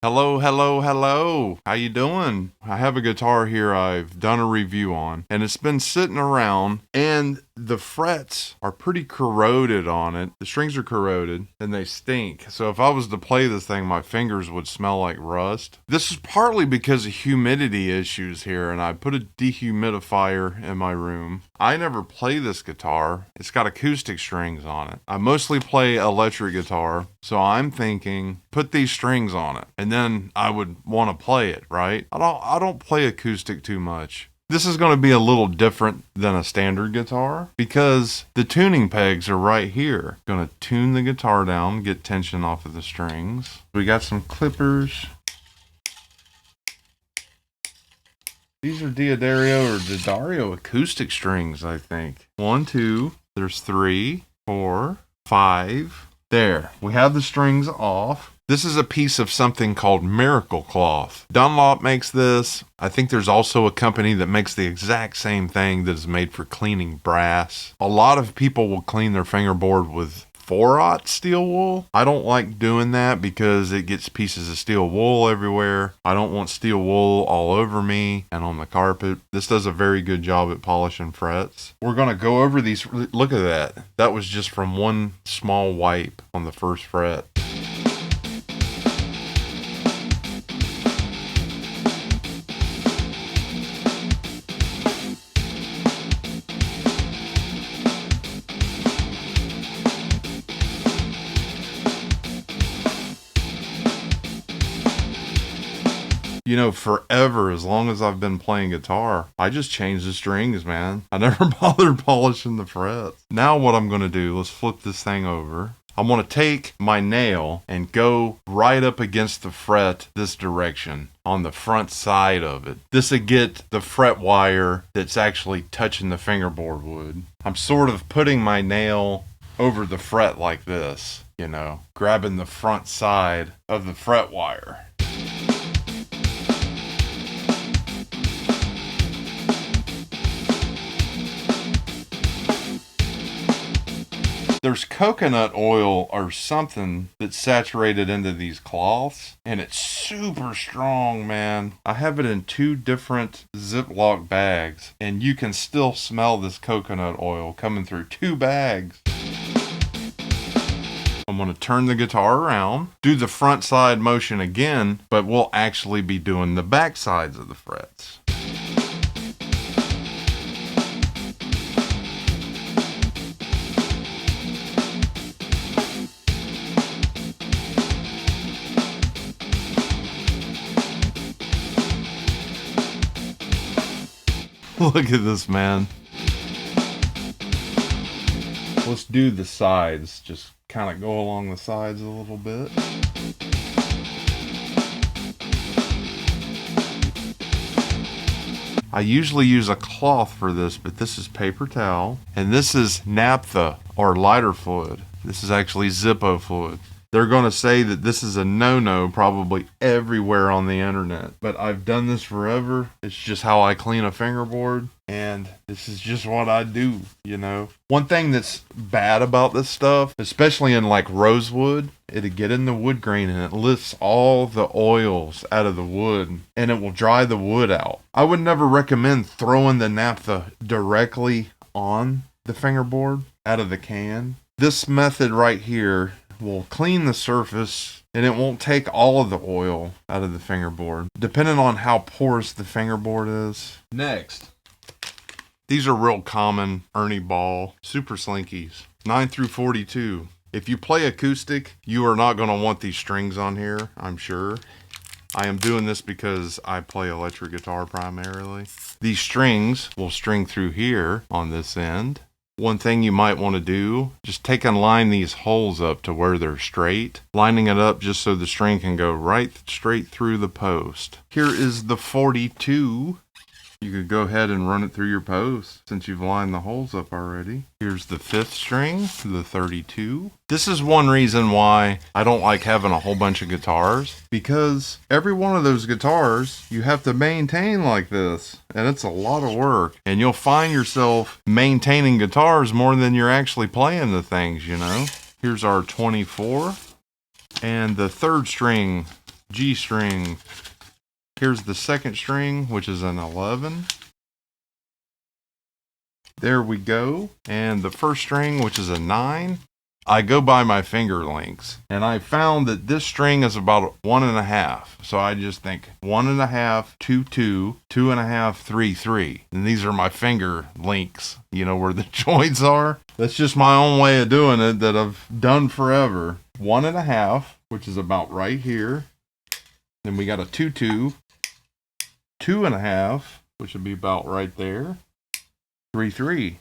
Hello, hello, hello. How you doing? I have a guitar here I've done a review on, and it's been sitting around, and the frets are pretty corroded on it. The strings are corroded, and they stink. So if I was to play this thing, my fingers would smell like rust. This is partly because of humidity issues here, and I put a dehumidifier in my room. I never play this guitar. It's got acoustic strings on it. I mostly play electric guitar, so I'm thinking put these strings on it, and then I would want to play it, right? I don't play acoustic too much. This is going to be a little different than a standard guitar because the tuning pegs are right here. Going to tune the guitar down, get tension off of the strings. We got some clippers. These are Diodario or D'Addario acoustic strings, I think. 1, 2, there's 3, 4, 5. There, we have the strings off. This is a piece of something called Miracle Cloth. Dunlop makes this. I think there's also a company that makes the exact same thing that is made for cleaning brass. A lot of people will clean their fingerboard with 4/0 steel wool. I don't like doing that because it gets pieces of steel wool everywhere. I don't want steel wool all over me and on the carpet. This does a very good job at polishing frets. We're going to go over these. Look at that. That was just from one small wipe on the first fret. You know, forever, as long as I've been playing guitar, I just change the strings, man. I never bothered polishing the frets. Now what I'm going to do, let's flip this thing over. I'm going to take my nail and go right up against the fret this direction on the front side of it. This will get the fret wire that's actually touching the fingerboard wood. I'm sort of putting my nail over the fret like this, you know, grabbing the front side of the fret wire. There's coconut oil or something that's saturated into these cloths, and it's super strong, man. I have it in 2 different Ziploc bags, and you can still smell this coconut oil coming through 2 bags. I'm going to turn the guitar around, do the front side motion again, but we'll actually be doing the back sides of the frets. Look at this, man. Let's do the sides. Just kind of go along the sides a little bit. I usually use a cloth for this, but this is paper towel. And this is naphtha or lighter fluid. This is actually Zippo fluid. They're going to say that this is a no-no probably everywhere on the internet. But I've done this forever. It's just how I clean a fingerboard. And this is just what I do, you know. One thing that's bad about this stuff, especially in like rosewood, it'll get in the wood grain and it lifts all the oils out of the wood and it will dry the wood out. I would never recommend throwing the naphtha directly on the fingerboard out of the can. This method right here will clean the surface and it won't take all of the oil out of the fingerboard, depending on how porous the fingerboard is. Next, these are real common Ernie Ball Super Slinkies, 9 through 42. If you play acoustic, you are not going to want these strings on here, I'm sure. I am doing this because I play electric guitar primarily. These strings will string through here on this end. One thing you might want to do, just take and line these holes up to where they're straight, lining it up just so the string can go right straight through the post. Here is the 42. You could go ahead and run it through your post since you've lined the holes up already. Here's the 5th string, the 32. This is one reason why I don't like having a whole bunch of guitars, because every one of those guitars you have to maintain like this, and it's a lot of work. And you'll find yourself maintaining guitars more than you're actually playing the things, you know. Here's our 24. And the 3rd string G string. Here's the second string, which is an 11. There we go. And the first string, which is a 9. I go by my finger lengths, and I found that this string is about 1.5. So I just think 1.5, 2, 2, 2.5, 3, 3. And these are my finger lengths, you know, where the joints are. That's just my own way of doing it that I've done forever. 1.5, which is about right here. Then we got a 2, 2, 2.5, which would be about right there. 3, 3.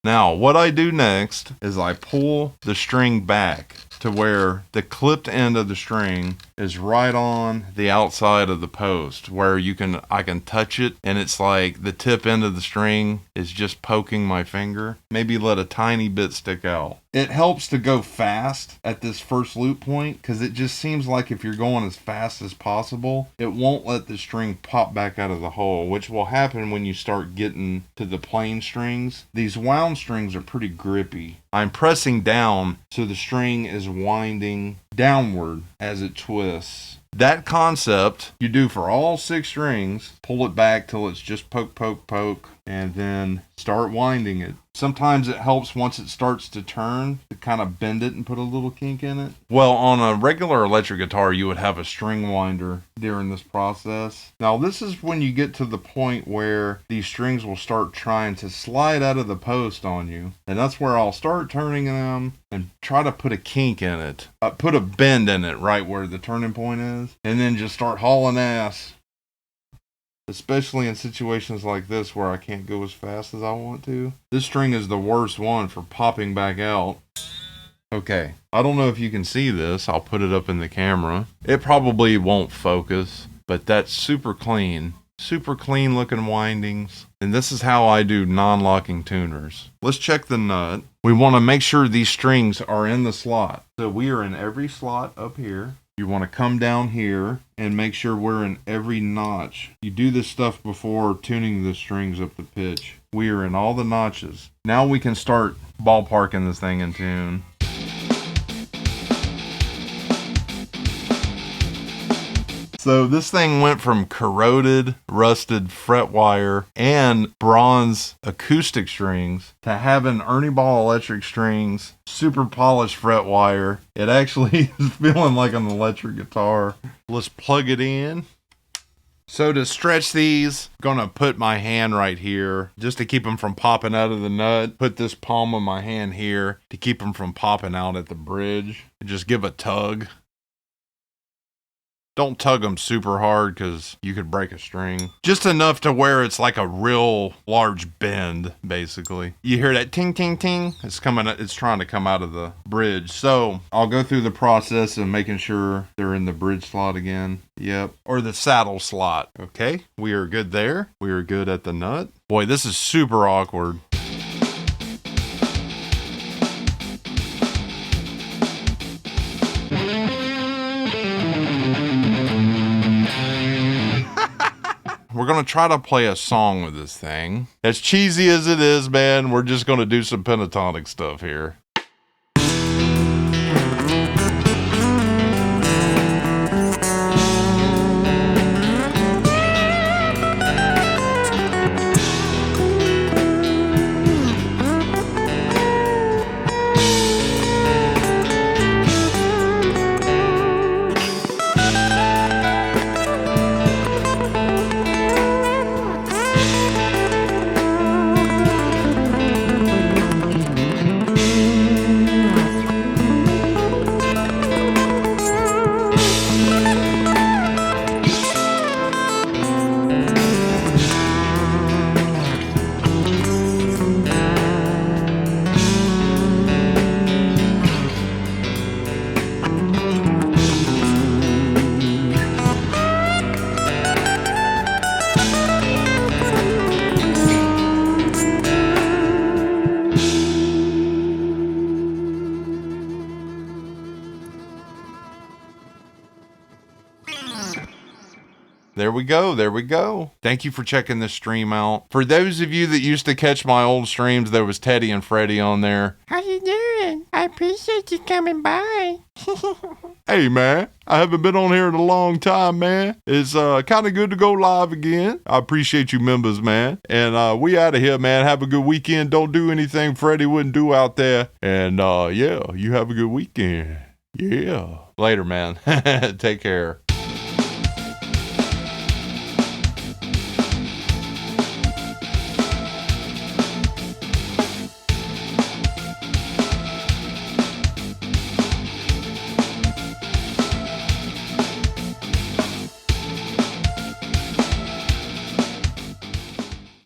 Now, what I do next is I pull the string back to where the clipped end of the string is right on the outside of the post, where I can touch it, and it's like the tip end of the string is just poking my finger. Maybe let a tiny bit stick out. It helps to go fast at this first loop point, because it just seems like if you're going as fast as possible, it won't let the string pop back out of the hole, which will happen when you start getting to the plain strings. These wound strings are pretty grippy. I'm pressing down so the string is winding downward as it twists. That concept you do for all 6 strings. Pull it back till it's just poke, poke, poke, and then start winding it. Sometimes it helps once it starts to turn to kind of bend it and put a little kink in it. Well, on a regular electric guitar, you would have a string winder during this process. Now, this is when you get to the point where these strings will start trying to slide out of the post on you. And that's where I'll start turning them and try to put a kink in it. Put a bend in it right where the turning point is. And then just start hauling ass. Especially in situations like this where I can't go as fast as I want to. This string is the worst one for popping back out. Okay, I don't know if you can see this. I'll put it up in the camera. It probably won't focus, but that's super clean looking windings. And this is how I do non-locking tuners. Let's check the nut. We want to make sure these strings are in the slot. So we are in every slot up here. You want to come down here and make sure we're in every notch. You do this stuff before tuning the strings up the pitch. We are in all the notches. Now we can start ballparking this thing in tune. So this thing went from corroded, rusted fret wire and bronze acoustic strings to having Ernie Ball electric strings, super polished fret wire. It actually is feeling like an electric guitar. Let's plug it in. So to stretch these, I'm gonna put my hand right here just to keep them from popping out of the nut. Put this palm of my hand here to keep them from popping out at the bridge. And just give a tug. Don't tug them super hard because you could break a string. Just enough to where it's like a real large bend, basically. You hear that ting, ting, ting? It's trying to come out of the bridge. So I'll go through the process of making sure they're in the bridge slot again. Yep. Or the saddle slot. Okay. We are good there. We are good at the nut. Boy, this is super awkward. We're going to try to play a song with this thing. As cheesy as it is, man, we're just going to do some pentatonic stuff here. There we go. There we go. Thank you for checking this stream out. For those of you that used to catch my old streams, there was Teddy and Freddie on there. How you doing? I appreciate appreciate you coming by. Hey, man, I haven't been on here in a long time, man. It's kind of good to go live again. I appreciate you members, man. And we out of here, man. Have a good weekend. Don't do anything Freddie wouldn't do out there. And yeah, you have a good weekend. Yeah. Later, man. Take care.